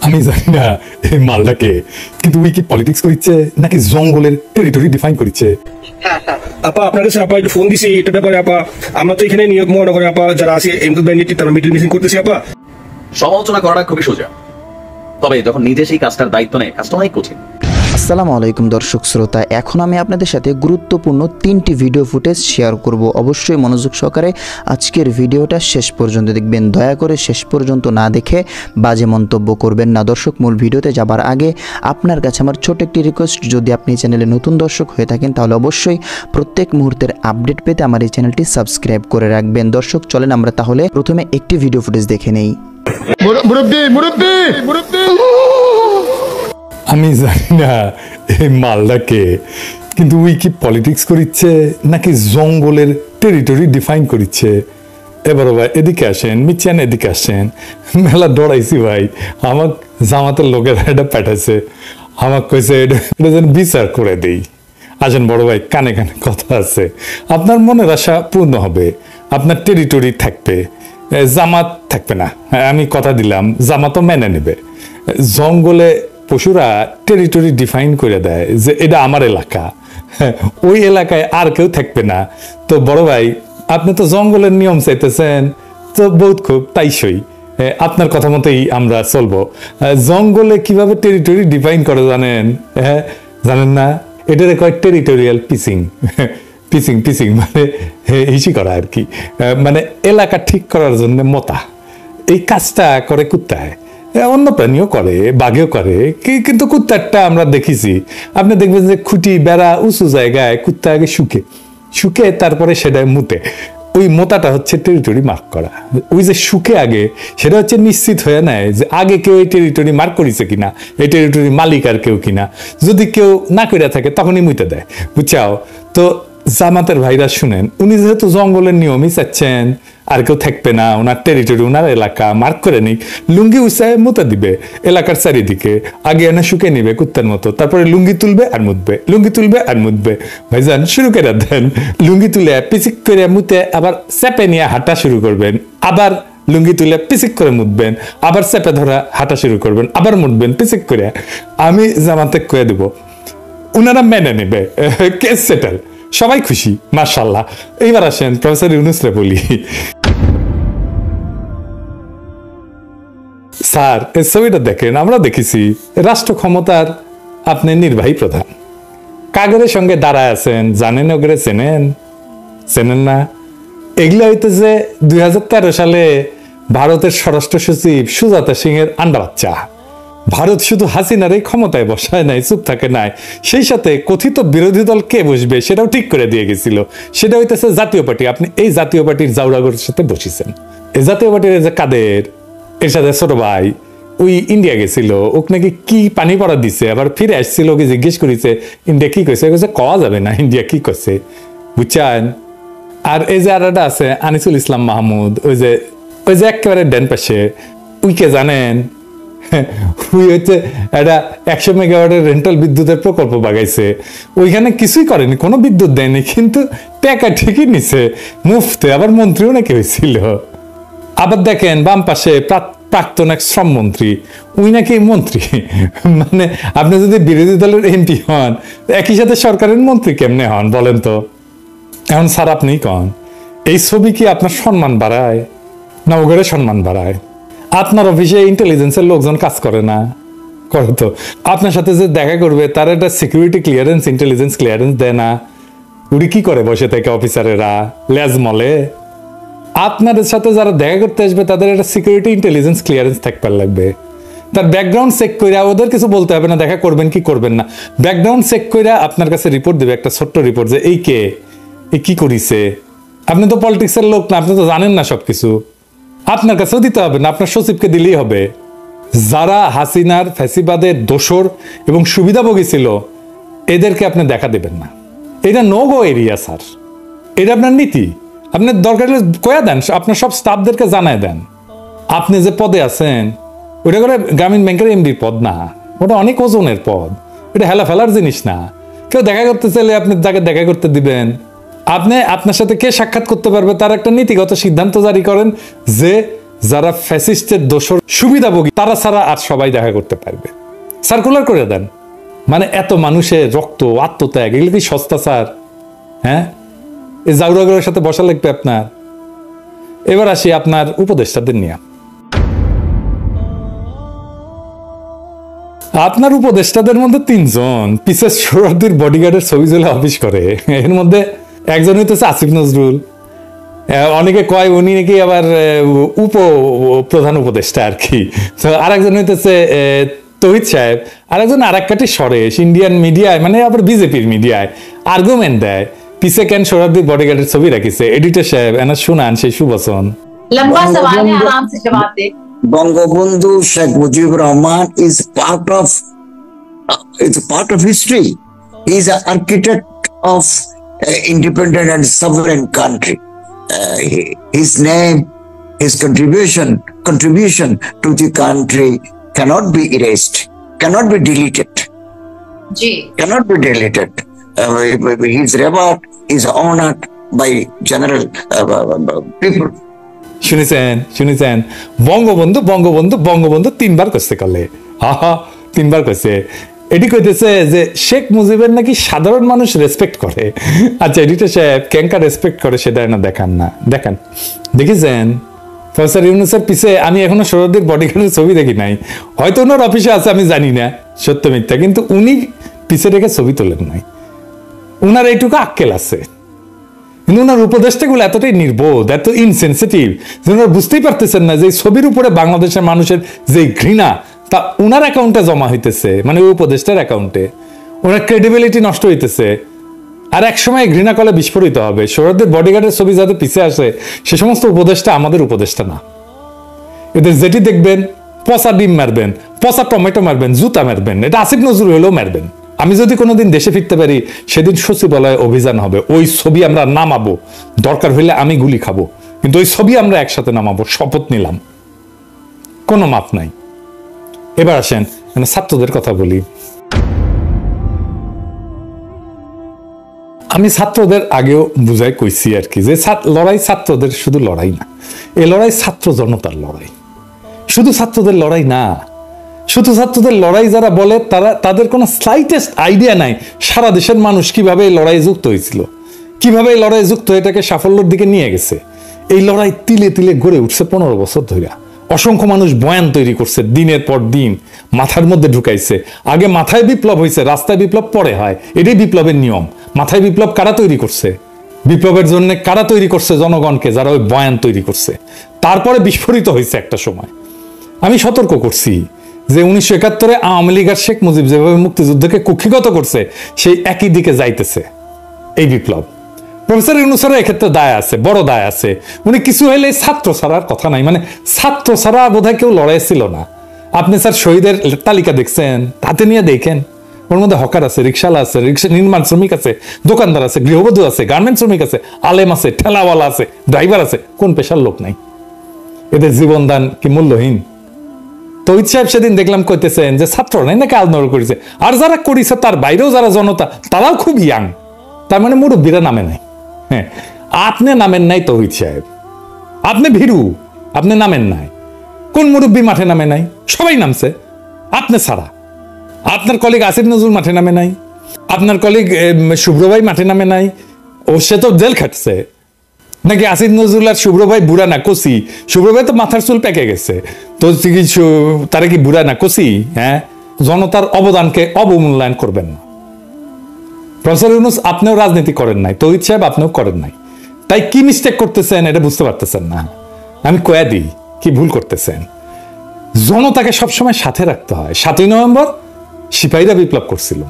আমি জানি না এই মালটাকে, কিন্তু উই কি পলিটিক্স করিচ্ছে নাকি জঙ্গলের টেরিটরি ডিফাইন করিচ্ছে? আপা আপনার কাছে আপা একটু ফোন দিছি এটা ব্যাপারে আপা। আমরা তো এখানে নিয়োগ মহানগরে আপা যারা আছে এমদুদ ভাই নেতৃত্বে তারা মিটিং করতেছি আপা। সমালোচনা করাটা খুবই সোজা, তবে যখন নিজে সেই কাজটার দায়িত্ব নেয় কাজটা অনেক কঠিন। আসসালামু আলাইকুম দর্শক শ্রোতা, এখন আমি আপনাদের সাথে গুরুত্বপূর্ণ 3টি ভিডিও ফুটেজ শেয়ার করব। অবশ্যই মনোযোগ সহকারে আজকের ভিডিওটা শেষ পর্যন্ত দেখবেন। দয়া করে শেষ পর্যন্ত না দেখে বাজে মন্তব্য করবেন না। দর্শক, মূল ভিডিওতে যাবার আগে আপনার কাছে আমার ছোট একটি রিকোয়েস্ট, যদি আপনি চ্যানেলে নতুন দর্শক হয়ে থাকেন তাহলে অবশ্যই প্রত্যেক মুহূর্তের আপডেট পেতে আমার এই চ্যানেলটি সাবস্ক্রাইব করে রাখবেন। দর্শক চলেন আমরা তাহলে প্রথমে একটি ভিডিও ফুটেজ দেখে নেই। আমি জানি না এই মালটাকে, কিন্তু উই কি পলিটিক্স করিচ্ছে নাকি জঙ্গলের টেরিটরি ডিফাইন করিচ্ছে? এবার ভাই এদিকে আসেন, মিচান এদিকে আসেন। মেলা ডরাইছি ভাই, আমাক জামাতের লোকেরা এটা পাঠাইছে, আমাক কইছে এটা যেন বিচার করে দেই। আসেন বড় ভাই, কানে কানে কথা আছে, আপনার মনের আশা পূর্ণ হবে, আপনার টেরিটরি থাকবে, জামাত থাকবে না। আমি কথা দিলাম, জামাতও মেনে নেবে। জঙ্গলে পশুরা টেরিটরি ডিফাইন করে দেয় যে এটা আমার এলাকা, ওই এলাকায় আর কেউ থাকবে না। তো বড় ভাই, আপনি তো জঙ্গলের নিয়ম চাইতেছেন, তো বহুত খুব তাইসই, আপনার কথা মতোই আমরা চলবো। জঙ্গলে কিভাবে টেরিটরি ডিফাইন করে জানেন? জানেন না? এটারে কয় টেরিটোরিয়াল পিসিং। পিসিং পিসিং মানে হিসি করা আর কি, মানে এলাকা ঠিক করার জন্য মতা। এই কাজটা করে কুত্তায়, অন্য প্রাণীও করে, বাঘেও করে, কিন্তু কুত্তারটা আমরা দেখেছি। আপনি দেখবেন যে খুঁটি বেড়া উঁচু জায়গায় কুত্তা আগে শুকে তারপরে সেটা মুতে। ওই মোতাটা হচ্ছে টেরিটরি মার্ক করা। ওই যে শুকে আগে, সেটা হচ্ছে নিশ্চিত হয়ে নেয় যে আগে কেউ এই টেরিটরি মার্ক করেছে কিনা, এই টেরিটরি মালিক আর কেউ কিনা। যদি কেউ না করে থাকে তখনই মুতে দেয়, বুঝছাও? তো জামাতের ভাইরা শুনেন, উনি যেহেতু জঙ্গলের নিয়মই চাচ্ছেন আর কেউ থাকবে না, ওনার টেরিটরি, ওনার এলাকা মার্ক করে নিক, লুঙ্গি উৎসাহে মুতে দিবে এলাকার চারিদিকে, আগে এনে শুকে নিবে কুত্তার মতো, তারপরে লুঙ্গি তুলবে আর মুতবে, লুঙ্গি তুলবে আর মুতবে। ভাইজান শুরু করে দেন, লুঙ্গি তুলে পিচিক করে মুতে আবার চেপে নিয়ে হাঁটা শুরু করবেন, আবার লুঙ্গি তুলে পিচিক করে মুতবেন, আবার চেপে ধরা হাঁটা শুরু করবেন, আবার মুতবেন পিচিক করে। আমি জামাতে কয়ে দেব, উনারা মেনে নেবে, কেস সেটেল, সবাই খুশি, মাশাআল্লাহ। এইবার আসেন প্রফেসর ইউনূসরে বলি। স্যার এই ছবিটা দেখেন, আমরা দেখেছি রাষ্ট্র ক্ষমতার আপনি নির্বাহী প্রধান, কাগরের সঙ্গে দাঁড়ায় আছেন, জানেন ওগরে চেনেন না? এগুলো হইতেছে 2013 সালে ভারতের স্বরাষ্ট্র সচিব সুজাতা সিং এর আন্ডা বাচ্চা। ভারত শুধু হাসিনার এই ক্ষমতায় বসায় নাই, চুপ থাকে নাই, সেই সাথে কথিত বিরোধী দল কে বসবে সেটাও ঠিক করে দিয়ে গেছিল। সেটা হইতেছে জাতীয় পার্টি। আপনি এই জাতীয় পার্টির জাউরাগরের সাথে বসেছেন। এই জাতীয় পার্টির যে কাদের, এর সাথে ছোট ভাই ওই ইন্ডিয়া গেছিল, ওক নাকি কি পানি পড়া দিছে, আবার ফিরে আসছিল, ওকে জিজ্ঞেস করেছে ইন্ডিয়া কি কইছে, কওয়া যাবে না ইন্ডিয়া কি করছে, বুঝছেন? আর এই যে আরেকটা আছে আনিসুল ইসলাম মাহমুদ, ওই যে একেবারে ডেন পাশে, উইকে জানেন ওই হচ্ছে একটা 100 মেগাওয়াটের রেন্টাল বিদ্যুতের প্রকল্প বাগাইছে, ওইখানে কিছুই করেনি, কোনো বিদ্যুৎ দেয়নি, কিন্তু টাকা ঠিকই নিছে মুফতে, আবার মন্ত্রীও নাকি হয়েছিল। আবার দেখেন বাম পাশে প্রাক্তন এক শ্রমমন্ত্রী, উই নাকি মন্ত্রী। মানে আপনি যদি বিরোধী দলের এমপি হন, একই সাথে সরকারের মন্ত্রী কেমনে হন বলেন তো? এখন স্যার আপনি কন, এই ছবি কি আপনার সম্মান বাড়ায় না ওগরে সম্মান বাড়ায়? আপনার অফিসে ইন্টেলিজেন্সের লোকজন কাজ করে না? করে তো। আপনার সাথে যে দেখা করবে তার একটা সিকিউরিটি ক্লিয়ারেন্স, ইন্টেলিজেন্স ক্লিয়ারেন্স দেয় না? উনি কি করে বসে থেকে অফিসারেরা লেজ মলে? আপনার সাথে যারা দেখা করতে আসবে তাদের একটা সিকিউরিটি ইন্টেলিজেন্স ক্লিয়ারেন্স থাকবার লাগবে। তার ব্যাকগ্রাউন্ড চেক করে, ওদের কিছু বলতে হবে না দেখা করবেন কি করবেন না, ব্যাকগ্রাউন্ড চেক করে আপনার কাছে রিপোর্ট দেবে, একটা ছোট্ট রিপোর্ট, যে এই কে, এই কি করিছে। আপনি তো পলিটিক্সের লোক না, আপনি তো জানেন না সবকিছু, আপনার কাছেও দিতে হবে না, আপনার সচিবকে দিলেই হবে। যারা হাসিনার ফ্যাসিবাদের দোসর এবং সুবিধাভোগী ছিল এদেরকে আপনি দেখা দেবেন না। এটা নো গো এরিয়া স্যার, এটা আপনার নীতি। আপনার দরকার হলে কয়া দেন, আপনার সব স্টাফদেরকে জানায় দেন। আপনি যে পদে আছেন ওটা করে গ্রামীণ ব্যাংকের এমডির পদ না, ওটা অনেক ওজনের পদ, এটা হেলা ফেলার জিনিস না। কেউ দেখা করতে চাইলে আপনি যাকে দেখা করতে দিবেন, আপনি আপনার সাথে কে সাক্ষাৎ করতে পারবে তার একটা নীতিগত সিদ্ধান্ত জারি করেন যে যারা ফ্যাসিস্টের দোষর সুবিধাভোগী তারা ছাড়া আর সবাই দেখা করতে পারবে। সার্কুলার করে দেন। মানে এত মানুষের রক্ত, আত্মত্যাগ, এগুলো কি সস্তা স্যার? হ্যাঁ, এই জাউরাগুলোর সাথে বসা লাগবে আপনার। এবার আসি আপনার উপদেষ্টাদের নিয়ে। আপনার উপদেষ্টাদের মধ্যে 3 জন পিসেস সোহরাওয়ার্দীর বডিগার্ডের ছবি ঝুলে অফিস করে। এর মধ্যে একজন হইতেছে আসিফ নজরুল, অনেকে কয় উনি নাকি আবার উপ প্রধান উপদেষ্টা আর কি। তো আরেকজন হইতেছে তৌহিদ সাহেব, আরেকজন আর এক কাটি সরেশ ইন্ডিয়ান মিডিয়ায়, মানে আবার বিজেপির মিডিয়ায় আর্গুমেন্ট দেয় পিছে কেন সোহরাওয়ার্দীর বডিগার্ডের ছবি রাখিছে। এডিটর সাহেব এনা শুনান সেই সুবচন। लंबा सवाल है, आराम से जवाब दे। Bangabandhu Sheikh Mujibur Rahman is part of history. He is an architect of independent and sovereign country. His name, his contribution to the country cannot be erased, cannot be deleted. Ji Cannot be deleted. His reward is honored by general people. শুনেছেন বঙ্গবন্ধু বঙ্গবন্ধু বঙ্গবন্ধু 3 বার কইছে কালে। হা 3 বার কইছে। এটি কইতেছে যে শেখ মুজিবের নাকি সাধারণ মানুষ রেসপেক্ট করে। আচ্ছা, এডিটর সাহেব কেনকা রেসপেক্ট করে সেটা না দেখান না, দেখান। দেখেছেন প্রফেসর ইউনূসের পিছে আমি এখনো সোহরাওয়ার্দীর বডিগার্ডের ছবি দেখি নাই। হয়তো ওনার অফিসে আছে, আমি জানি না সত্য মিথ্যা, কিন্তু উনি পিছে রেখে ছবি তোলেন নাই। উনার এইটুকু আক্কেল আছে, কিন্তু ওনার উপদেষ্টাগুলো এতটাই নির্বোধ, এত ইনসেনসিটিভ যে ওনারা বুঝতেই পারতেছেন না যে ছবির উপরে বাংলাদেশের মানুষের যে ঘৃণা তা ওনার অ্যাকাউন্টে জমা হইতেছে, মানে ওই উপদেষ্টার অ্যাকাউন্টে। ওনার ক্রেডিবিলিটি নষ্ট হইতেছে। আর এক সময় ঘৃণা কলে বিস্ফোরিত হবে। সোহরাওয়ার্দীর বডিগার্ডের ছবি যাতে পিছিয়ে আসে সে সমস্ত উপদেষ্টা আমাদের উপদেষ্টা না। এদের যেটি দেখবেন পচা ডিম মারবেন, পচা টমেটো মারবেন, জুতা মারবেন, এটা আসিফ নজরুল হলেও মারবেন। আমি যদি কোনোদিন দেশে ফিরতে পারি সেদিন সচিবালয়ে অভিযান হবে, ওই ছবি আমরা নামাবো, দরকার হইলে আমি গুলি খাবো, কিন্তু ওই ছবি আমরা একসাথে নামাবো, শপথ নিলাম, কোনো মাপ নাই। এবার আসেন ছাত্রদের কথা বলি। আমি ছাত্রদের আগেও বুঝাই কইছি আর কি যে লড়াই ছাত্রদের শুধু লড়াই না, এ লড়াই ছাত্র জনতার লড়াই, শুধু ছাত্রদের লড়াই না। শুধু ছাত্রদের লড়াই যারা বলে তাদের কোনো স্লাইটেস্ট আইডিয়া নাই সারা দেশের মানুষ কিভাবে এই লড়াই যুক্ত হয়েছিল, কিভাবে এই লড়াই যুক্ত হয়ে এটাকে সাফল্যের দিকে নিয়ে গেছে। এই লড়াই তিলে তিলে গড়ে উঠছে 15 বছর ধরে। অসংখ্য মানুষ বয়ান তৈরি করছে, দিনের পর দিন মাথার মধ্যে ঢুকাইছে। আগে মাথায় বিপ্লব হয়েছে, রাস্তায় বিপ্লব পরে হয়, এটাই বিপ্লবের নিয়ম। মাথায় বিপ্লব কারা তৈরি করছে? বিপ্লবের জন্য কারা তৈরি করছে? জনগণকে, যারা ওই বয়ান তৈরি করছে। তারপরে বিস্ফোরিত হয়েছে একটা সময়। আমি সতর্ক করছি যে 1971 আওয়ামী লীগ আর শেখ মুজিব যেভাবে মুক্তিযুদ্ধকে কুক্ষিগত করছে সেই একই দিকে যাইতেছে এই বিপ্লব। প্রফেসর ইউনূসের এক্ষেত্রে দায় আছে, বড় দায় আছে। উনি কিছু হইলে ছাত্র ছাড়ার কথা নাই, মানে ছাত্র ছাড়া বোধহয় কেউ লড়াই ছিল না। আপনি স্যার শহীদের তালিকা দেখছেন, তাতে নিয়ে দেখেন, ওর মধ্যে হকার আছে, রিক্সাওয়ালা আছে, রিক্সা নির্মাণ শ্রমিক আছে, দোকানদার আছে, গৃহবধূ আছে, গার্মেন্ট শ্রমিক আছে, আলেম আছে, ঠেলাওয়ালা আছে, ড্রাইভার আছে, কোন পেশার লোক নাই? এদের জীবনদান কি মূল্যহীন? তৌহিদ সাহেব সেদিন দেখলাম কইতেছেন যে ছাত্র নাই নাকি আলনর করেছে, আর যারা করেছে তার বাইরেও যারা জনতা তারাও খুব ইয়াং, তার মানে মুরব্বীরা নামে নাই। হ্যাঁ, আপনি নামেন নাই তৌহিদ সাহেব, আপনি ভীরু, আপনি নামেন নাই। কোন মুরব্বী মাঠে নামে নাই? সবাই নামছে, আপনি ছাড়া। আপনার কলিগ আসিফ নজরুল মাঠে নামে নাই, আপনার কলিগ শুভ্র ভাই মাঠে নামে নাই, ও সে তো জেল খাটছে। নাকি আসিফ নজরুল আর শুভ্র ভাই বুড়া না কচি? শুভ্র ভাই তো মাথার চুল পেকে গেছে, তো তারা কি বুড়া না কচি? হ্যাঁ, জনতার অবদানকে অবমূল্যায়ন করবেন না। প্রফেসর ইউনূস আপনিও রাজনীতি করেন নাই, তৌহিদ সাহেব আপনিও করেন নাই, তাই কি মিস্টেক করতেছেন এটা বুঝতে পারতেছেন না। আমি কয়া দিই কি ভুল করতেছেন। জনতাকে সবসময় সাথে রাখতে হয়। 7ই নভেম্বর সিপাহীরা বিপ্লব করছিল,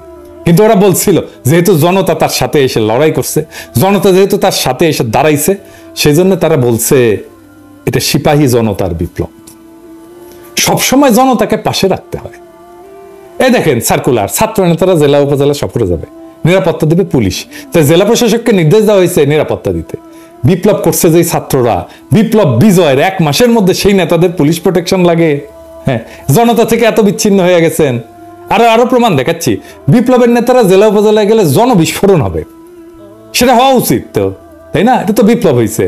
কিন্তু ওরা বলছিল যেহেতু জনতা তার সাথে এসে লড়াই করছে, জনতা যেহেতু তার সাথে এসে দাঁড়াইছে, সেই জন্য তারা বলছে এটা সিপাহী জনতার বিপ্লব। সবসময় জনতাকে পাশে রাখতে হয়। এই দেখেন সার্কুলার, ছাত্র নেতারা জেলা উপজেলা সফরে যাবে, নিরাপত্তা দিবে পুলিশ। তাই জেলা প্রশাসককে নির্দেশ দেওয়া হয়েছে নিরাপত্তা দিতে। বিপ্লব করছে যে ছাত্ররা, বিপ্লব বিজয়ের 1 মাসের মধ্যে সেই নেতাদের পুলিশ প্রোটেকশন লাগে। হ্যাঁ, জনতা থেকে এত বিচ্ছিন্ন হয়ে গেছেন। আরো প্রমাণ দেখাচ্ছি, বিপ্লবের নেতারা জেলা উপজেলায় গেলে জনবিস্ফোরণ হবে, সেটা হওয়া উচিত। তো তাই না? এটা তো বিপ্লব হয়েছে।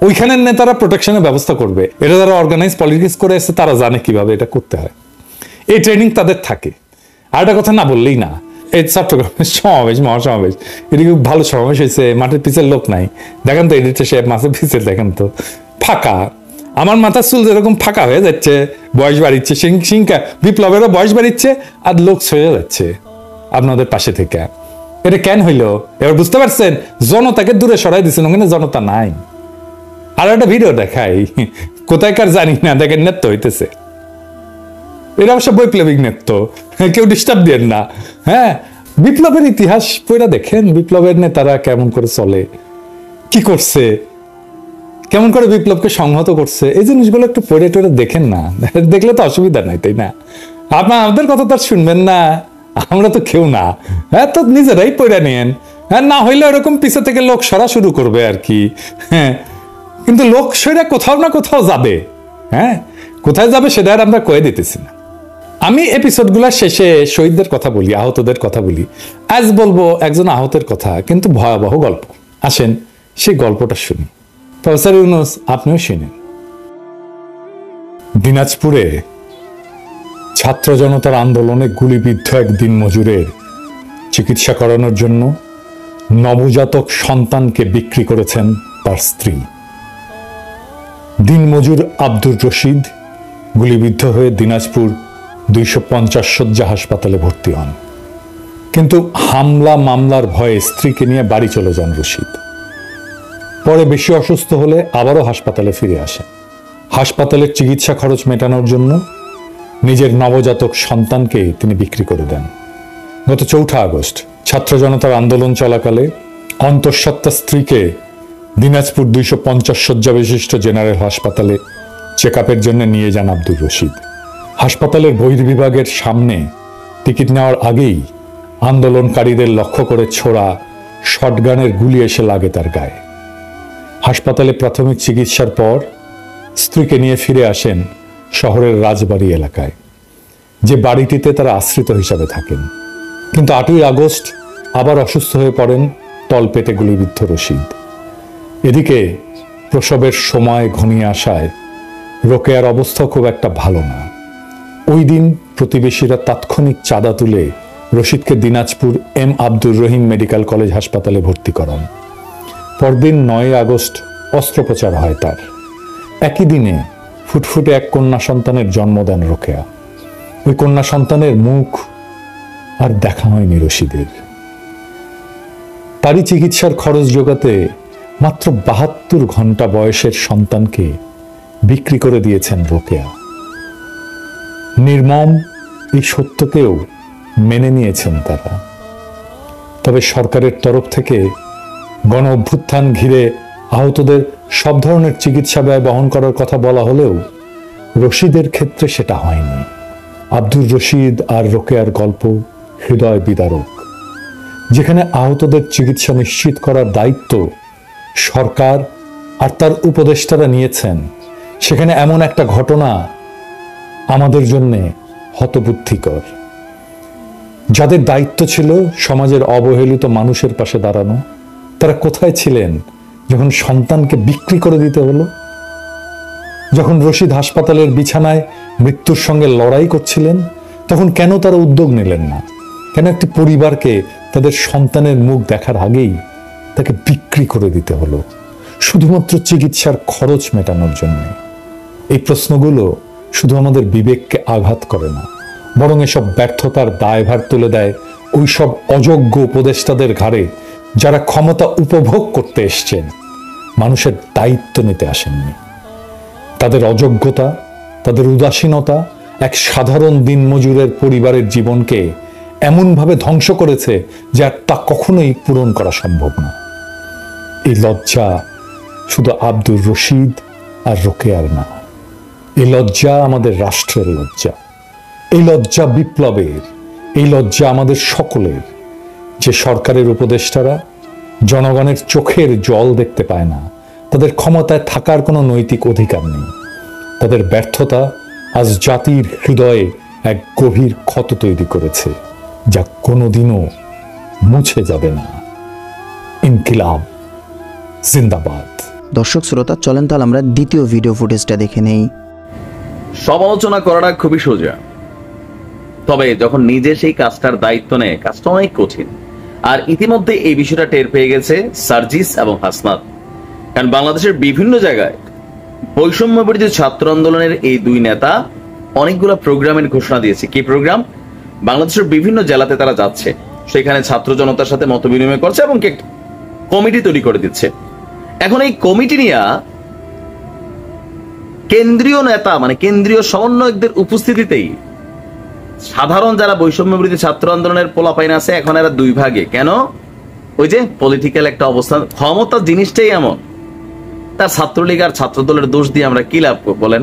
ওইখানের নেতারা প্রোটেকশনের ব্যবস্থা করবে, এটা যারা অর্গানাইজ পলিটিক্স করে এসে তারা জানে কিভাবে এটা করতে হয়, এই ট্রেনিং তাদের থাকে। আর একটা কথা না বললেই না, এই চট্টগ্রামের সমাবেশ, মহাসমাবেশ, এটা খুব ভালো সমাবেশ হয়েছে, মাঠের পিছের লোক নাই, দেখেন তো এডিটর সাহেব মাছের পিছের দেখেন তো ফাঁকা, আমার মাথার চুল যেরকম ফাঁকা হয়ে যাচ্ছে, বয়স বাড়িচ্ছে, সিংকা বিপ্লবেরও বয়স বাড়িচ্ছে, আর লোক সরে যাচ্ছে আপনাদের পাশে থেকে। এটা কেন হইলো এবার বুঝতে পারছেন? জনতাকে দূরে সরাই দিচ্ছেন, ওখানে জনতা নাই। আর একটা ভিডিও দেখাই, কোথায়কার জানি না, দেখেন নেত্য হইতেছে, এটা অবশ্য বৈপ্লবিক নেত্য, কেউ ডিস্টার্ব দেন না। হ্যাঁ, বিপ্লবের ইতিহাস পড়া দেখেন, বিপ্লবের নেতারা কেমন করে চলে, কি করছে, কেমন করে বিপ্লবকে সংহত করছে, এই জিনিসগুলো একটু পড়ে টড়ে দেখেন না, দেখলে তো অসুবিধা নাই, তাই না? আমাদের কথা তো আর শুনবেন না, আমরা তো কেউ না। হ্যাঁ, তো নিজেরাই পড়ে নিয়েন। হ্যাঁ, না হইলে ওরকম পিছে থেকে লোক সরা শুরু করবে আর কি। হ্যাঁ, কিন্তু লোক সরা কোথাও না কোথাও যাবে। হ্যাঁ, কোথায় যাবে সেটা আর আমরা কয়ে দিতেছি না। আমি এপিসোডগুলোর শেষে শহীদদের কথা বলি, আহতদের কথা বলি। আজ বলবো একজন আহতের কথা, কিন্তু ভয়াবহ গল্প। আসেন সেই গল্পটা শুনি। প্রফেসর ইউনূস, আপনিও শুনেন। দিনাজপুরে ছাত্র জনতার আন্দোলনে গুলিবিদ্ধ এক দিনমজুরের চিকিৎসা করানোর জন্য নবজাতক সন্তানকে বিক্রি করেছেন তার স্ত্রী। দিনমজুর আব্দুর রশিদ গুলিবিদ্ধ হয়ে দিনাজপুর 250 শয্যা হাসপাতালে ভর্তি হন, কিন্তু হামলা মামলার ভয়ে স্ত্রীকে নিয়ে বাড়ি চলে যান রশিদ। পরে বেশি অসুস্থ হলে আবারও হাসপাতালে ফিরে আসেন। হাসপাতালের চিকিৎসা খরচ মেটানোর জন্য নিজের নবজাতক সন্তানকে তিনি বিক্রি করে দেন। গত 4 আগস্ট ছাত্র জনতার আন্দোলন চলাকালে অন্তঃসত্ত্বা স্ত্রীকে দিনাজপুর 250 শয্যা বিশিষ্ট জেনারেল হাসপাতালে চেক আপের জন্য নিয়ে যান আব্দুর রশিদ। হাসপাতালের বহির্বিভাগের সামনে টিকিট নেওয়ার আগেই আন্দোলনকারীদের লক্ষ্য করে ছোড়া শটগানের গুলি এসে লাগে তার গায়ে। হাসপাতালে প্রাথমিক চিকিৎসার পর স্ত্রীকে নিয়ে ফিরে আসেন শহরের রাজবাড়ি এলাকায়, যে বাড়িটিতে তারা আশ্রিত হিসাবে থাকেন। কিন্তু 8ই আগস্ট আবার অসুস্থ হয়ে পড়েন তলপেটে গুলিবিদ্ধ রশিদ। এদিকে প্রসবের সময় ঘনিয়ে আসায় রোকেয়ার অবস্থা খুব একটা ভালো না। ওই দিন প্রতিবেশীরা তাৎক্ষণিক চাঁদা তুলে রশিদকে Dinajpur M Abdur Rahim medical college হাসপাতালে ভর্তি করান। পরদিন 9 আগস্ট অস্ত্রোপচার হয় তার। একই দিনে ফুটফুটে এক কন্যা সন্তানের জন্ম দেন রোকেয়া। ওই কন্যা সন্তানের মুখ আর দেখা হয়নি রশিদের। তারই চিকিৎসার খরচ জোগাতে মাত্র 72 ঘন্টা বয়সের সন্তানকে বিক্রি করে দিয়েছেন রোকেয়া। নির্মম এই সত্যকেও মেনে নিয়েছেন তারা। তবে সরকারের তরফ থেকে গণ অভ্যুত্থান ঘিরে আহতদের সব ধরনের চিকিৎসা ব্যয় বহন করার কথা বলা হলেও রশিদের ক্ষেত্রে সেটা হয়নি। আব্দুর রশিদ আর রোকেয়ার গল্প হৃদয় বিদারক। যেখানে আহতদের চিকিৎসা নিশ্চিত করার দায়িত্ব সরকার আর তার উপদেষ্টারা নিয়েছেন, সেখানে এমন একটা ঘটনা আমাদের জন্য হতবুদ্ধিকর। যাদের দায়িত্ব ছিল সমাজের অবহেলিত মানুষের পাশে দাঁড়ানো, তারা কোথায় ছিলেন যখন সন্তানকে বিক্রি করে দিতে হলো? যখন রশিদ হাসপাতালের বিছানায় মৃত্যুর সঙ্গে লড়াই করছিলেন, তখন কেন তারা উদ্যোগ নিলেন না? কেন একটি পরিবারকে তাদের সন্তানের মুখ দেখার আগেই তাকে বিক্রি করে দিতে হলো শুধুমাত্র চিকিৎসার খরচ মেটানোর জন্য? এই প্রশ্নগুলো শুধু আমাদের বিবেককে আঘাত করে না, বরং এসব ব্যর্থতার দায়ভার তুলে দেয় ওই সব অযোগ্য উপদেষ্টাদের ঘাড়ে, যারা ক্ষমতা উপভোগ করতে এসছেন, মানুষের দায়িত্ব নিতে আসেননি। তাদের অযোগ্যতা, তাদের উদাসীনতা এক সাধারণ দিনমজুরের পরিবারের জীবনকে এমনভাবে ধ্বংস করেছে যে আর তা কখনোই পূরণ করা সম্ভব না। এই লজ্জা শুধু আব্দুর রশিদ আর রোকেয়ার না, এই লজ্জা আমাদের রাষ্ট্রের লজ্জা, এই লজ্জা বিপ্লবের, এই লজ্জা আমাদের সকলের। যে সরকারের উপদেষ্টারা জনগণের চোখের জল দেখতে পায় না, তাদের ক্ষমতায় থাকার কোনো নৈতিক অধিকার নেই। তাদের ব্যর্থতা আজ জাতির হৃদয়ে এক গভীর ক্ষত তৈরি করেছে, যা কোনোদিনও মুছে যাবে না। ইনকিলাব জিন্দাবাদ। দর্শক শ্রোতা, চলেন তাহলে আমরা দ্বিতীয় ভিডিও ফুটেজটা দেখে নেই। সমালোচনা করাটা খুবই সোজা, তবে যখন নিজে সেই কাজটার দায়িত্ব নেয় কাজটা অনেক কঠিন। আর ইতিমধ্যে এই বিষয়টা টের পেয়ে গেছে সার্জিস এবং হাসনাত। কারণ বাংলাদেশের বিভিন্ন জায়গায় বৈষম্য বিরোধী ছাত্র আন্দোলনের এই দুই নেতা অনেকগুলো প্রোগ্রামের ঘোষণা দিয়েছে। কি প্রোগ্রাম? বাংলাদেশের বিভিন্ন জেলাতে তারা যাচ্ছে, সেখানে ছাত্র জনতার সাথে মত বিনিময় করছে এবং কমিটি তৈরি করে দিচ্ছে। এখন এই কমিটি নিয়ে কেন্দ্রীয় নেতা মানে কেন্দ্রীয় সমন্বয়কদের উপস্থিতিতেই সাধারণ যারা বৈষম্য বিরোধী ছাত্র আন্দোলনের পোলাপাইন আছে এখন এরা দুই ভাগে। কেন? ওই যে পলিটিক্যাল একটা অবস্থান, ক্ষমতা জিনিসটাই এমন। তার ছাত্রলীগ আর ছাত্র দলের দোষ দিয়ে আমরা কি লাভ বলেন?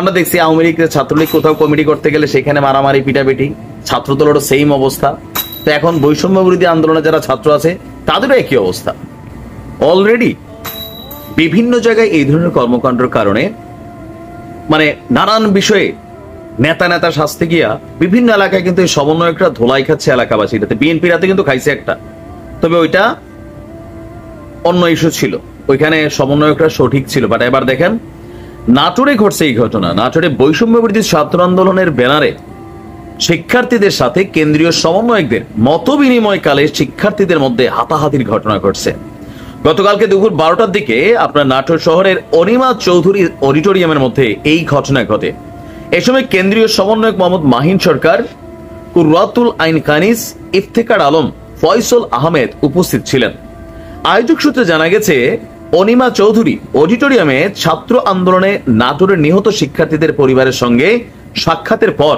আমরা দেখছি আওয়ামী লীগের ছাত্রলীগ কোথাও কমিটি করতে গেলে সেখানে মারামারি পিটাপিটি, ছাত্র দলেরও সেম অবস্থা। তো এখন বৈষম্য বিরোধী আন্দোলনে যারা ছাত্র আছে তাদেরও একই অবস্থা। অলরেডি বিভিন্ন জায়গায় এই ধরনের কর্মকাণ্ডের কারণে মানে নানান বিষয়ে নেতা শাস্তি গিয়া বিভিন্ন এলাকায় কিন্তু এই সমন্বয়করা ধোলাই খাচ্ছে এলাকাবাসীরাতে। বিএনপির হাতে কিন্তু খাইছে একটা, তবে ওইটা অন্য ইস্যু ছিল, ওইখানে সমন্বয়করা সঠিক ছিল। বাট এবার দেখেন নাটোরে ঘটছে এই ঘটনা। নাটোরে বৈষম্য বিরোধী ছাত্র আন্দোলনের ব্যানারে শিক্ষার্থীদের সাথে কেন্দ্রীয় সমন্বয়কদের মত বিনিময়কালে শিক্ষার্থীদের মধ্যে হাতাহাতির ঘটনা ঘটছে। গতকালকে দুপুর 12টার দিকে আপনার নাটোর শহরের অনিমা চৌধুরী অডিটোরিয়ামের মধ্যে এই ঘটনা ঘটে। এ সময় কেন্দ্রীয় সমন্বয়ক মোহাম্মদ মাহিন সরকার, কুররাতুল আইন কানিস, ইফতেখার আলম, ফয়সল আহমেদ উপস্থিত ছিলেন। আয়োজক সূত্রে জানা গেছে অনিমা চৌধুরী অডিটোরিয়ামে ছাত্র আন্দোলনে নাটোরের নিহত শিক্ষার্থীদের পরিবারের সঙ্গে সাক্ষাতের পর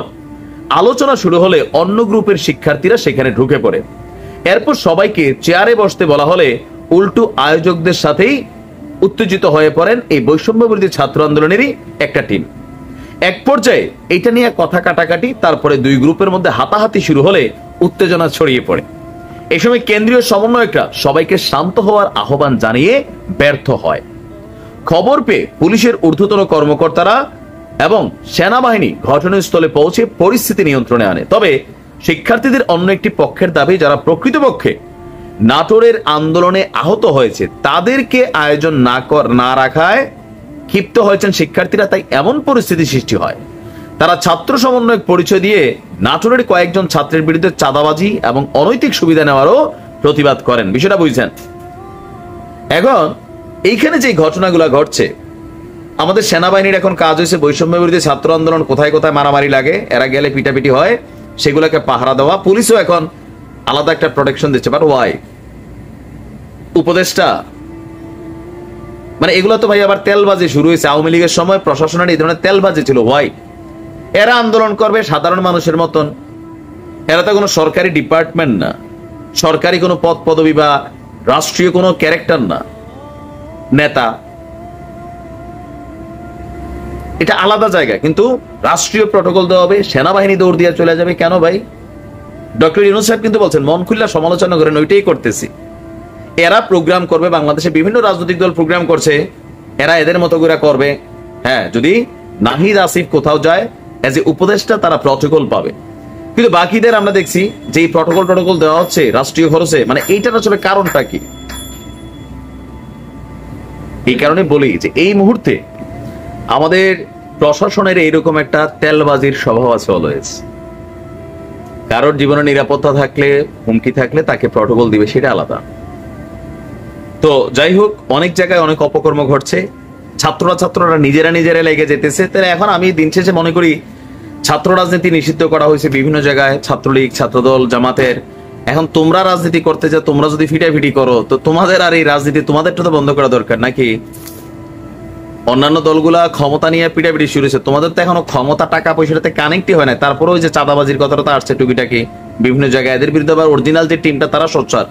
আলোচনা শুরু হলে অন্য গ্রুপের শিক্ষার্থীরা সেখানে ঢুকে পড়ে। এরপর সবাইকে চেয়ারে বসতে বলা হলে উল্টো আয়োজকদের সাথেই উত্তেজিত হয়ে পড়েন এই বৈষম্য বিরোধী ছাত্র আন্দোলনেরই একটা টিম। এক পর্যায়ে এটা নিয়ে কথা কাটাকাটি, তারপরে দুই গ্রুপের মধ্যে হাতাহাতি শুরু হলে উত্তেজনা ছড়িয়ে পড়ে। এই সময় কেন্দ্রীয় সমন্বয়করা সবাইকে শান্ত হওয়ার আহ্বান জানিয়ে ব্যর্থ হয়। খবর পেয়ে পুলিশের ঊর্ধ্বতন কর্মকর্তারা এবং সেনাবাহিনী ঘটনাস্থলে পৌঁছে পরিস্থিতি নিয়ন্ত্রণে আনে। তবে শিক্ষার্থীদের অন্য একটি পক্ষের দাবি, যারা প্রকৃতপক্ষে নাটোরের আন্দোলনে আহত হয়েছে তাদেরকে আয়োজন না রাখায় ক্ষিপ্ত হয়েছেন শিক্ষার্থীরা, তাই এমন পরিস্থিতি সৃষ্টি হয়। তারা ছাত্র সমন্বয়ক পরিচয় দিয়ে নাটোরের কয়েকজন ছাত্রের বিরুদ্ধে চাঁদাবাজি এবং অনৈতিক সুবিধা নেওয়ারও প্রতিবাদ করেন। বিষয়টা বুঝছেন? এখন এইখানে যে ঘটনাগুলো ঘটছে, আমাদের সেনাবাহিনীর এখন কাজ হয়েছে বৈষম্য বিরোধী ছাত্র আন্দোলন কোথায় কোথায় মারামারি লাগে, এরা গেলে পিটাপিটি হয়, সেগুলোকে পাহারা দেওয়া। পুলিশও এখন আলাদা একটা প্রোটেকশন দিচ্ছে। But why? উপদেষ্টা মানে এগুলো তো ভাই আবার তেলবাজি শুরু হয়েছে। আওয়ামী লীগের সময় প্রশাসনের এই ধরনের তেলবাজি ছিল। ওয়াই? এরা আন্দোলন করবে সাধারণ মানুষের মতন, এরা তো কোনো সরকারি ডিপার্টমেন্ট না, সরকারি কোনো পদ পদবি বা রাষ্ট্রীয় কোনো ক্যারেক্টার না, নেতা। এটা আলাদা জায়গা, কিন্তু রাষ্ট্রীয় প্রটোকল দেওয়া হবে, সেনাবাহিনী দৌড় দিয়ে চলে যাবে। কেন ভাই? ডক্টর ইউনূস সাহেব কিন্তু বলছেন মন খুলে সমালোচনা করেন, ওইটাই করতেছি। এরা প্রোগ্রাম করবে, বাংলাদেশে বিভিন্ন রাজনৈতিক দল প্রোগ্রাম করছে, এরা এদের মতো করে করবে। হ্যাঁ, যদি নাহিদ আসিফ কোথাও যায় এজ এ উপদেষ্টা তারা প্রটোকল পাবে, কিন্তু বাকিদের আমরা দেখছি যে প্রটোকল দেওয়া হচ্ছে রাষ্ট্রীয় খরচে, মানে এইটার আসলে কারণটা কি? এই কারণে বলি যে এই মুহূর্তে আমাদের প্রশাসনের এইরকম একটা তেলবাজির স্বভাব আছে অলওয়েজ। কারোর জীবনে নিরাপত্তা থাকলে, হুমকি থাকলে তাকে প্রটোকল দিবে, সেটা আলাদা। তো যাই হোক, অনেক জায়গায় অনেক অপকর্ম ঘটছে, ছাত্ররা নিজেরা লেগে যেতেছে। তাহলে এখন আমি দিন শেষে মনে করি ছাত্র রাজনীতি নিষিদ্ধ করা হয়েছে বিভিন্ন জায়গায়, ছাত্রলীগ, ছাত্রদল, জামাতের। এখন তোমরা রাজনীতি করতে যা, তোমরা যদি ফিটাফিটি করো তো তোমাদের আর এই রাজনীতি তোমাদেরটা তো বন্ধ করা দরকার নাকি? অন্যান্য দলগুলা ক্ষমতা নিয়ে পিটাপিটি শুরু হয়েছে, তোমাদের তো এখনো ক্ষমতা টাকা পয়সাতে কানেক্টই হয় না। তারপরে ওই যে চাঁদাবাজির কথাটা আসছে টুকিটাকি বিভিন্ন জায়গায়, এদের বিরুদ্ধে আবার অরিজিনাল যে টিমটা তারা সোচ্চার।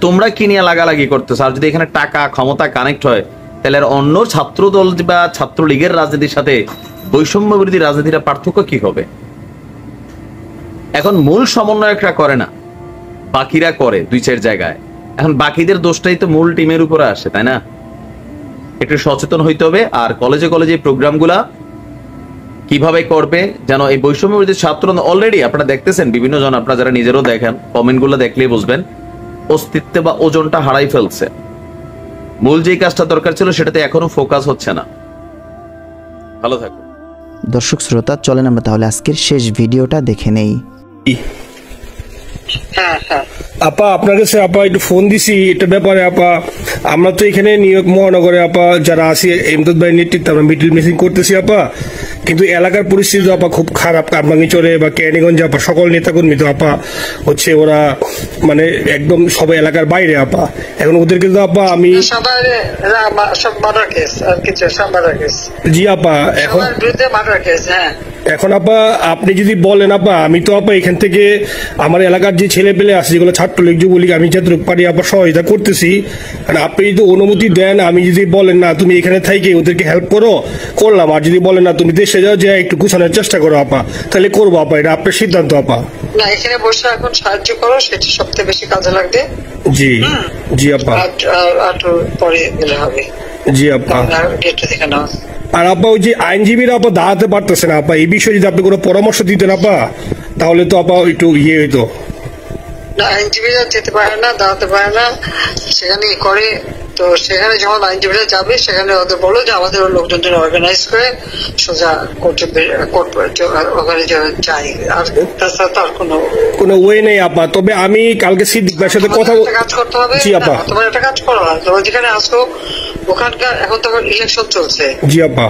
তোমরা কি নিয়ে লাগালাগি করতেছ? আর যদি এখানে টাকা ক্ষমতা কানেক্ট হয় তাহলে অন্য ছাত্র দল বা ছাত্রলীগের রাজনীতির সাথে বৈষম্য বিরোধী রাজনীতির পার্থক্য কি হবে? এখন মূল সমন্বয়করা করে না, বাকিরা করে দুই চার জায়গায়। এখন বাকিদের দোষটাই তো মূল টিমের উপরে আসে, তাই না? একটু সচেতন হইতে হবে। আর কলেজে প্রোগ্রামগুলা কিভাবে করবে যেন এই বৈষম্য বিরোধী ছাত্র অলরেডি আপনারা দেখতেছেন বিভিন্ন জন, আপনারা যারা নিজেরও দেখেন, কমেন্ট গুলো দেখলেই বুঝবেন অস্তিত্ব বা ওজনটা হারাই ফেলছে। মূল যে কাজটা দরকার ছিল সেটাতে এখনো ফোকাস হচ্ছে না। ভালো থাকো। দর্শক শ্রোতা, চলেন আমরা তাহলে আজকের শেষ ভিডিওটা দেখে নেই। আপা আপনার কাছে আপা একটু ফোন দিছি এটা ব্যাপারে আপা। আমরা তো এখানে নিউ ইয়র্ক মহানগরে আপা যারা আছি এমদাদ ভাই নেতৃত্বে আমরা মিডল মিসিং করতেছি আপা, কিন্তু এলাকার পরিস্থিতি আপা খুব খারাপ। কারমাঙ্গিচরে বা ক্যানিগঞ্জে আপা সকল নেতাকর্মী তো আপা হচ্ছে ওরা মানে একদম সবাই এলাকার বাইরে আপা। এখন ওদেরকে তো আপা আমি জি আপা এখন আপা আপনি যদি বলেন আপা, আমি তো আপা এখান থেকে আমার এলাকার যে ছেলে পেলে আছে যেগুলো ছাত্রলীগ যুবলীগ আমি যতটুকু পারি আপা সহায়তা করতেছি। আর আপনি যদি অনুমতি দেন, আমি যদি বলেন না তুমি এখানে থেকে ওদেরকে হেল্প করো করলাম, আর যদি বলেন না তুমি দেশে যাও যে একটু গুছানোর চেষ্টা করো আপা, তাহলে করবো আপা। এটা আপনার সিদ্ধান্ত আপা। না, এখানে বসে এখন সাহায্য করো, সেটা সবচেয়ে বেশি কাজে লাগবে। জি জি আপা, আর পরে গেলে হবে। জি আপা। গেটটা দেখে নাও। আর আপা ওই যে আইনজীবীরা আপা দাঁড়াতে পারতেছে না আপা, এই বিষয়ে যদি আপনি কোনো পরামর্শ দিতেন আপা তাহলে তো আপা একটু ইয়ে হইতো। না, আইনজীবীরা যেতে পারে না, দাঁড়াতে পারে না, সেখানে করে। তো সেখানে যখন আইনজীবীরা যাবে সেখানে ওদের বলো যে আমাদের লোকজন অর্গানাইজ করে সোজা ওখানে যাই। আর তাছাড়া তো আর কোনো ওয়ে নেই আপা। তবে আমি কালকে সিদ্দিক ভাইয়ের সাথে কথা কাজ করতে হবে। জি আপা। তোমার একটা কাজ করো, তোমার যেখানে আসো ওখানকার এখন তো ইলেকশন চলছে। জি আপা।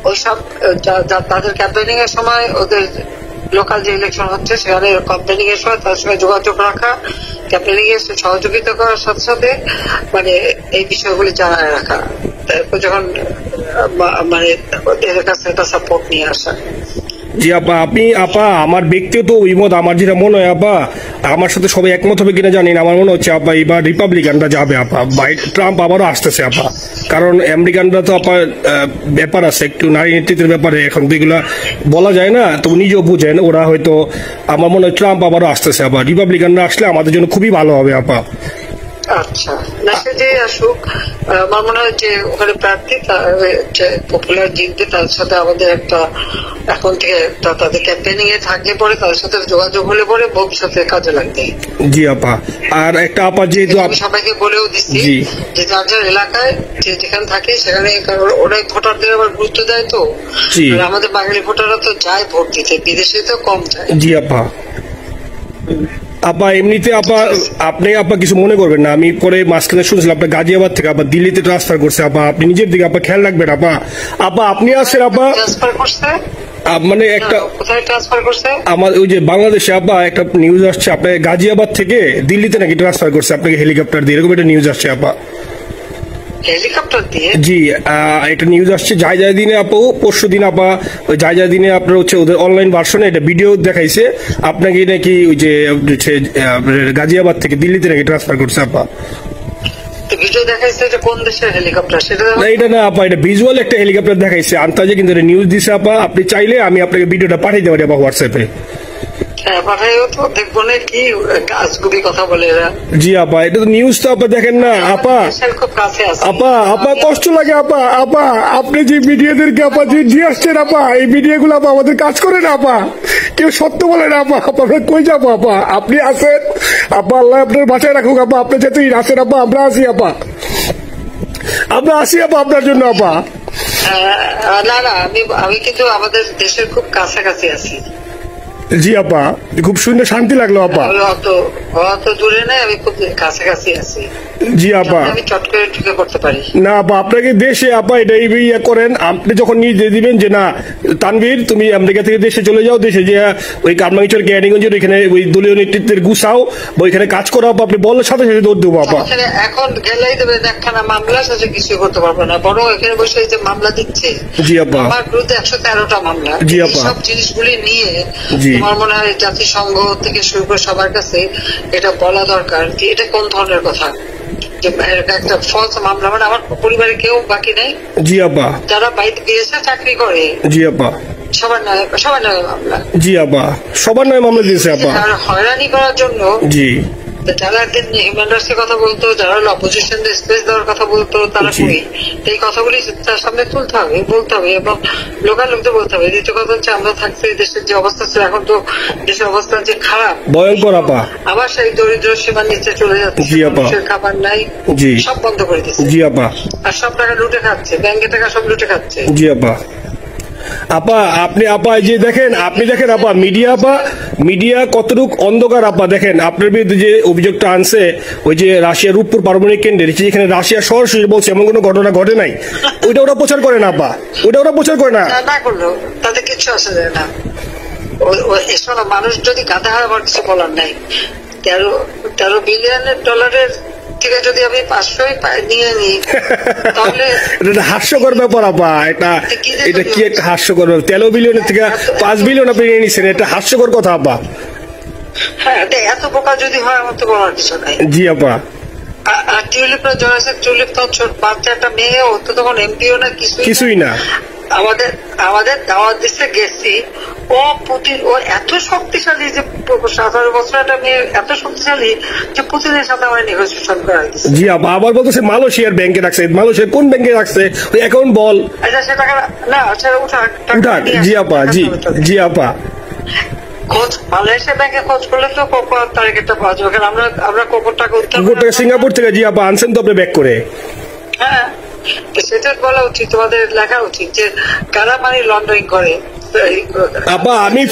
ওইসব তাদের ক্যাম্পেনিং এর সময় ওদের লোকাল যে ইলেকশন হচ্ছে সেখানে ক্যাম্পেনিং এর সময় তার সঙ্গে যোগাযোগ রাখা, ক্যাম্পেনিং এর সহযোগিতা করার সাথে সাথে মানে এই বিষয়গুলি জানায় রাখা, তারপর যখন মানে এদের কাছে একটা সাপোর্ট নিয়ে আসা। জি আপা। আপনি আপা আমার ব্যক্তিগত অভিমত, আমার যেটা মনে হয় আপা, আমার সাথে সবাই একমত হবে কিনা জানি না, আমার মনে হচ্ছে আপা এবার রিপাবলিকানরা যাবে আপা। ট্রাম্প আবারও আসতেছে আপা, কারণ আমেরিকানরা তো আপা ব্যাপার আছে একটু নারী নেতৃত্বের ব্যাপারে, এখন তো এগুলা বলা যায় না, তো নিজেও বুঝেন ওরা হয়তো। আমার মনে হয় ট্রাম্প আবারও আসতেছে আপা, রিপাবলিকানরা আসলে আমাদের জন্য খুবই ভালো হবে আপা। আচ্ছা, না সে যে আসুক, আমার মনে হয় যে ওখানে প্রার্থী পপুলার জিতবে, তার সাথে আমাদের একটা এখন থেকে তাদের ক্যাম্পেনিং এ থাকলে পরে তাদের সাথে যোগাযোগ হলে পরে ভবিষ্যতে কাজে লাগবে। জি আপা। আর একটা আপা যেহেতু আমি সবাইকে বলেও দিচ্ছি যে যার যার এলাকায় যেখানে থাকে সেখানে, কারণ ওরাই ভোটারদের আবার গুরুত্ব দেয়। তো আমাদের বাঙালি ভোটাররা তো যায় ভোট দিতে, বিদেশে তো কম যায়। জি আপা। আপা এমনিতে আপা আপনি আপা কিছু মনে করবেন না, আমি পরে মাঝখানে শুনছিলাম আপনার গাজিয়াবাদ থেকে আপা দিল্লিতে ট্রান্সফার করছে আপা, আপনি নিজের দিকে আপা খেয়াল রাখবেন আপা। আপা আপনি আছেন আপা ট্রান্সফার করছে মানে একটা কোথায় ট্রান্সফার করছে আমার ওই যে বাংলাদেশে আপা একটা নিউজ আসছে আপনার গাজিয়াবাদ থেকে দিল্লিতে নাকি ট্রান্সফার করছে আপনাকে হেলিকপ্টার দিয়ে, এরকম একটা নিউজ আসছে আপা। হেলিকপ্টার দিয়ে? জি, একটা নিউজ আসছে যায় দিনে আপু, পরশু দিন আপা ওই যায় দিনে আপনার হচ্ছে ওদের অনলাইন ভার্সনে এটা ভিডিও দেখাইছে আপনাকে নাকি ওই যে গাজিয়াবাদ থেকে দিল্লিতে নাকি ট্রান্সফার করছে আপা। ভিডিও দেখাইছে, এটা কোন দেশের হেলিকপ্টার সেটা? এটা না আপা, এটা ভিজুয়াল একটা হেলিকপ্টার দেখাইছে আন্তাজে, কিন্তু এটা নিউজ দিছে আপা। আপনি চাইলে আমি আপনাকে ভিডিওটা পাঠিয়ে দেবো আপা হোয়াটসঅ্যাপে। কথা বলে এরা। জি আপা, এটা তো নিউজ তো আপা দেখেন না আপা। আপা আপা কষ্ট লাগে আপা। আপা আপনি যে মিডিয়াদেরকে আপা যে দিয়ে আসছেন আপা, এই মিডিয়া গুলো আপা আমাদের কাজ করে না আপা, কেউ সত্য বলে না আপা। আপা কই যাবো আপা, আপনি আছেন আপা, আল্লাহ আপনার বাঁচায় রাখুক আপা, আপনি যেতেই আছেন আপা, আমরা আছি আপা, আমরা আসি আপা আপনার জন্য আপা। না না, আমি কিন্তু আমাদের দেশের খুব কাছাকাছি আছি। জি আপা, খুব সুন্দর শান্তি লাগলো আপা। অত দূরে নাই, আমি খুব কাছাকাছি আছি। জি আপা, আমি চট করে ঢুকে পড়তে পারি না আপা। আপনাকে দেশে আপা এটা ইয়ে করেন, আপনি যখন নিয়ে দিবেন যে না তানভীর তুমি আমেরিকা থেকে দেশে চলে যাও, দেশে যে ওই কারমাঙ্গিচর ক্যানিগঞ্জের ওইখানে ওই দলীয় নেতৃত্বের গুছাও বা ওইখানে কাজ করো আপা, আপনি বলার সাথে সাথে দৌড় দেবো আপা। এখন গেলেই দেবে একখানা মামলা, সাথে কিছু করতে পারবো না, বরং এখানে বসে যে মামলা দিচ্ছে। জি আপা। আমার বিরুদ্ধে 113টা মামলা। জি আপা। সব জিনিসগুলি নিয়ে আমার মনে হয় জাতিসংঘ থেকে শুরু করে সবার কাছে এটা বলা দরকার যে এটা কোন ধরনের কথা, যে একটা ফলস মামলা। মানে আমার পরিবারে কেউ বাকি নেই। জি আপা। যারা বাইরে বিদেশে চাকরি করে। জি আপা। সবার নয় মামলা। জি আপা, সবার নয় মামলা দিয়েছে আপা। হয়রানি করার জন্য। জি তো যারা একদিন হিউম্যান রাইটস এর কথা বলতো, যারা অপোজিশন স্পেস দেওয়ার কথা বলতো, তারা কই? এই কথাগুলি তার সামনে তুলতে হবে, বলতে হবে এবং লোকাল লোকদের বলতে হবে। দ্বিতীয় কথা হচ্ছে আমরা থাকতে দেশের যে অবস্থা ছিল, এখন তো দেশের অবস্থা যে খারাপ, ভয়ঙ্কর আপা। আবার সেই দরিদ্র সীমার নিচে চলে যাচ্ছে, জি আপা। মানুষের খাবার নাই, জি। সব বন্ধ করে দিচ্ছে। জি আপা। আর সব টাকা লুটে খাচ্ছে, ব্যাংকের টাকা সব লুটে খাচ্ছে। জি আপা। আপা আপনি আপা এই যে দেখেন, আপনি দেখেন আপা মিডিয়া, আপা মিডিয়া কতটুক অন্ধকার আপা। দেখেন আপনার বিরুদ্ধে যে অভিযোগটা আনছে ওই যে রাশিয়ার রূপপুর পারমাণবিক কেন্দ্রের, যেখানে রাশিয়া সরাসরি বলছে এমন কোনো ঘটনা ঘটে নাই, ওইটা ওরা প্রচার করে না আপা, ওইটা ওরা প্রচার করে না। না করলো তাতে কিছু আসে যায় না। শোনো, মানুষ যদি গাধা হয় আমার কিছু বলার নাই। 13 বিলিয়ন ডলারের থেকে যদি আমি 500 নিয়ে নিই তাহলে এটা হাস্যকর ব্যাপার আপা। এটা কি একটা হাস্যকর ব্যাপার। 13 বিলিয়নের থেকে 5 বিলিয়ন আপনি নিয়ে নিচ্ছেন, এটা হাস্যকর কথা আপা। হ্যাঁ, এত বোকা যদি হয় আমার তো বলার কিছু নাই। জি আপা। আর টিউলিপরা জড়াইছে, টিউলিপ তো ছোট বাচ্চা একটা মেয়ে, ও তো তখন এমপিও না, কিছুই না। আমাদের দাওয়াত দিতে গেছি, ও পুতিন, ও এত শক্তিশালী যে 17 বছর একটা মেয়ে এত শক্তিশালী যে পুতিনের সাথে আমার নেগোসিয়েশন করা দিচ্ছে। জি আপা। আবার বলতেছে মালয়েশিয়ার ব্যাংকে রাখছে, মালয়েশিয়ার কোন ব্যাংকে রাখছে ওই অ্যাকাউন্ট বল। আচ্ছা সে টাকা না, আচ্ছা উঠাক। জি আপা। জি জি আপা। খোঁজ মালয়েশিয়া ব্যাংকে খোঁজ করলে তো কোকোর তারিখটা পাওয়া যাবে, কারণ আমরা কোকোর টাকা সিঙ্গাপুর থেকে। জি আপা, আনছেন তো আপনি ব্যাক করে। হ্যাঁ, সেটা বলা উচিত, তোমাদের লেখা উচিত যে কারা মানি লন্ডারিং করে। আপা আমি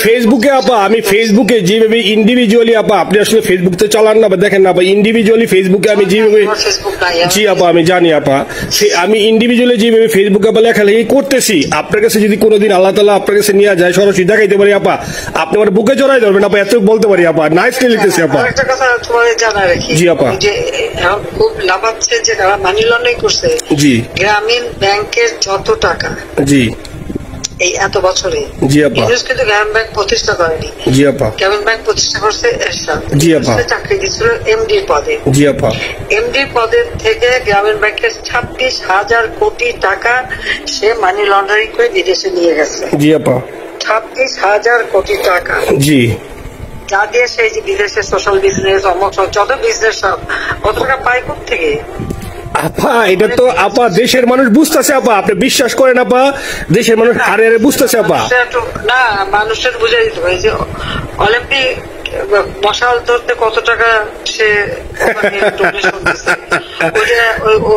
ফেসবুকে যেভাবে ইন্ডিভিজুয়ালি, আপা আপনি আসলে ফেসবুক তো চালান না, দেখেন না আপা, ইন্ডিভিজুয়ালি ফেসবুকে আমি যেভাবে, জি আপা আমি জানি আপা, আমি ইন্ডিভিজুয়ালি যেভাবে ফেসবুকে আপা লেখালেখি করতেছি, আপনার কাছে যদি কোনোদিন আল্লাহ তাআলা আপনার কাছে নিয়ে যায়, সরাসরি দেখাইতে পারি আপা, আপনি আমার বুকে জড়াই ধরবেন আপা, এত বলতে পারি আপা। নাইসলি লিখতেছি আপা। একটা কথা তোমাদের জানা রাখি, জি আপা, যে এখন খুব লাভাচ্ছে যে যারা মানি লন্ডারিং করছে, জি গ্রামীণ ব্যাংকের যত টাকা, জি এই এত বছরে, জি আপা, কিন্তু গ্রামীণ ব্যাংক প্রতিষ্ঠা করেনি। জি আপা। গ্রামীণ ব্যাংক প্রতিষ্ঠা করছে এরশাদ। জি আপা। চাকরি দিচ্ছিল এমডির পদে। জি আপা। এমডির পদের থেকে গ্রামীণ ব্যাংকের 26,000 কোটি টাকা সে মানি লন্ডারিং করে বিদেশে নিয়ে গেছে। জি আপা। 26,000 কোটি টাকা। জি। যা দিয়ে সেই যে বিদেশে সোশ্যাল বিজনেস, অমক যত বিজনেস সব, কত টাকা পায় কোথা থেকে? আপা এটা তো আপা দেশের মানুষ বুঝতেছে আপা, আপনি বিশ্বাস করেন আপা, দেশের মানুষ হারে হারে বুঝতেছে আপা। না, মানুষের বুঝাই দিতে পারে যে অলিম্পিক মশাল ধরতে কত টাকা সে ডোনেশন দিচ্ছে,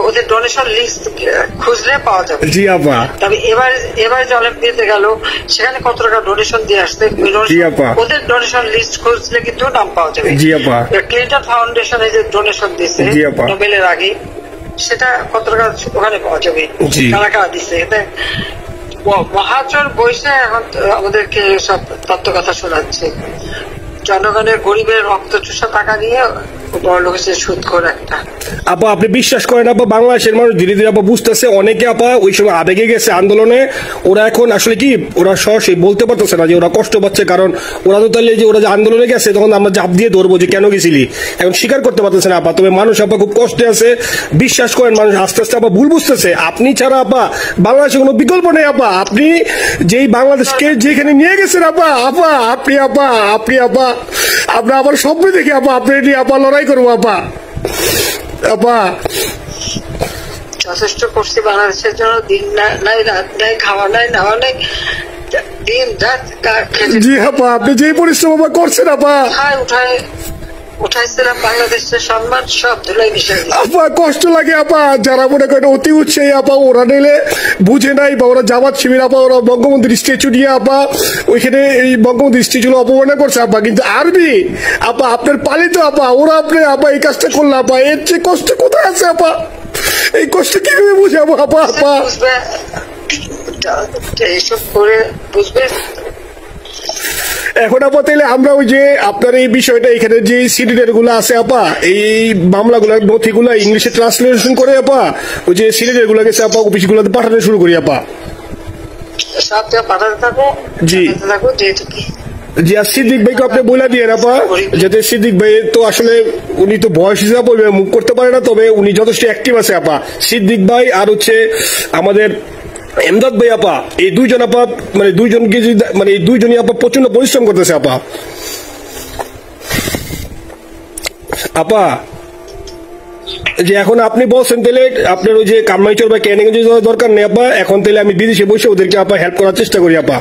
ওদের ডোনেশন লিস্ট খুঁজলে পাওয়া যাবে। জি আপা। তবে এবার যে অলিম্পিকে গেল সেখানে কত টাকা ডোনেশন দিয়ে আসছে, ওদের ডোনেশন লিস্ট খুঁজলে কিন্তু নাম পাওয়া যাবে। জি আপা। ক্লিন্টন ফাউন্ডেশনে যে ডোনেশন দিচ্ছে নোবেলের আগে, সেটা কত টাকা ওখানে পাওয়া যাবে, কারা কারা দিচ্ছে। মহাচর বইসে এখন আমাদেরকে সব তত্ত্ব কথা শোনাচ্ছে, জনগণের গরিবের রক্ত চুষা টাকা নিয়ে বড় লোক হচ্ছে সুদখোর একটা। আপা আপনি বিশ্বাস করেন আপা, বাংলাদেশের মানুষ ধীরে ধীরে আপা বুঝতেছে, অনেকে আপা ওই সময় আবেগে গেছে আন্দোলনে, ওরা এখন আসলে কি ওরা সরাসরি বলতে পারতেছে না যে ওরা কষ্ট পাচ্ছে, কারণ ওরা তো তাহলে যে ওরা যে আন্দোলনে গেছে তখন আমরা চাপ দিয়ে ধরবো যে কেন গেছিলি, এখন স্বীকার করতে পারতেছে না আপা। তবে মানুষ আপা খুব কষ্টে আছে, বিশ্বাস করেন মানুষ আস্তে আস্তে আপা ভুল বুঝতেছে। আপনি ছাড়া আপা বাংলাদেশে কোনো বিকল্প নেই আপা, আপনি যেই বাংলাদেশকে যেখানে নিয়ে গেছেন আপা, আপনি আমার স্বপ্ন দেখি আপা, আপনি নিয়ে আপা লড়াই করবো আপা। আপা যথেষ্ট করছি বাংলাদেশের জন্য, দিন নাই রাত নাই, খাওয়া নাই নাওয়া নাই, দিন রাত। জি আপা, আপনি যে পরিশ্রম আপা করছেন আপা, উঠাইছিলাম বাংলাদেশের সম্মান সব ধুলাই মিশে আপা। কষ্ট লাগে আপা, যারা মনে করেন অতি উৎসাহী আপা, ওরা নিলে বুঝে নাই বা ওরা জামাত শিবির আপা, ওরা বঙ্গবন্ধুর স্ট্যাচু নিয়ে আপা ওইখানে এই বঙ্গবন্ধুর স্ট্যাচু অপমাননা করছে আপা, কিন্তু আরবি আপা আপনার পালিত আপা, ওরা আপনি আপা এই কাজটা করলে আপা, এর চেয়ে কষ্ট কোথায় আছে আপা? এই কষ্ট কিভাবে বুঝাবো আপা? এইসব করে বুঝবে। এখন আপা তাইলে আমরা ওই যে আপনার এই বিষয়টা এখানে যে সিডিডের গুলো আছে আপা, এই মামলাগুলোর নথিগুলো ইংলিশে ট্রান্সলেশন করে আপা ওই যে সিডিডের গুলো গেছে আপা অফিস গুলোতে পাঠানো শুরু করি আপা। সব পাঠাতে থাকো। জি যেহেতু কি জি, আর সিদ্দিক ভাইকে আপনি বলে দিয়ে আপা, যাতে সিদ্দিক ভাই তো আসলে উনি তো বয়স হিসাবে মুভ করতে পারে না, তবে উনি যথেষ্ট অ্যাক্টিভ আছে আপা। সিদ্দিক ভাই আর হচ্ছে আমাদের এমদাদ ভাই আপা, এই দুইজন আপা মানে দুইজনকে মানে এই দুইজনই আপা প্রচন্ড পরিশ্রম করতেছে আপা। আপা যে এখন আপনি বলছেন তাহলে আপনার ওই যে কামাইচর বা ক্যানিং দরকার নেই আপা, এখন তাহলে আমি বিদেশে বসে ওদেরকে আপা হেল্প করার চেষ্টা করি আপা।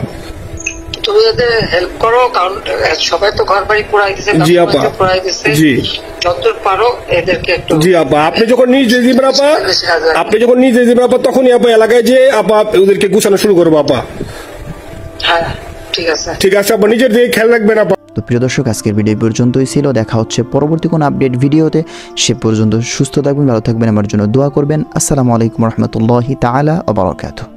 তুমি ওদের হেল্প করো, কারণ সবাই তো ঘর বাড়ি পুরাই দিছে, জি আপা, পুরাই দিছে, জি যতদূর পারো এদেরকে একটু। জি আপা, আপনি যখন নিজে দিবেন আপা, আপনি যখন নিজে দিবেন আপা, তখনই আপা এলাকায় যে আপা ওদেরকে গুছানো শুরু করবো আপা। হ্যাঁ ঠিক আছে, ঠিক আছে আপা, নিজের দিকে খেয়াল রাখবেন আপা। তো প্রিয় দর্শক, আজকের ভিডিও পর্যন্তই ছিল। দেখা হচ্ছে পরবর্তী কোনো আপডেট ভিডিওতে। সে পর্যন্ত সুস্থ থাকবেন, ভালো থাকবেন, আমার জন্য দোয়া করবেন। আসসালামু আলাইকুম রহমতুল্লাহি তাআলা ওয়া বারাকাতুহু।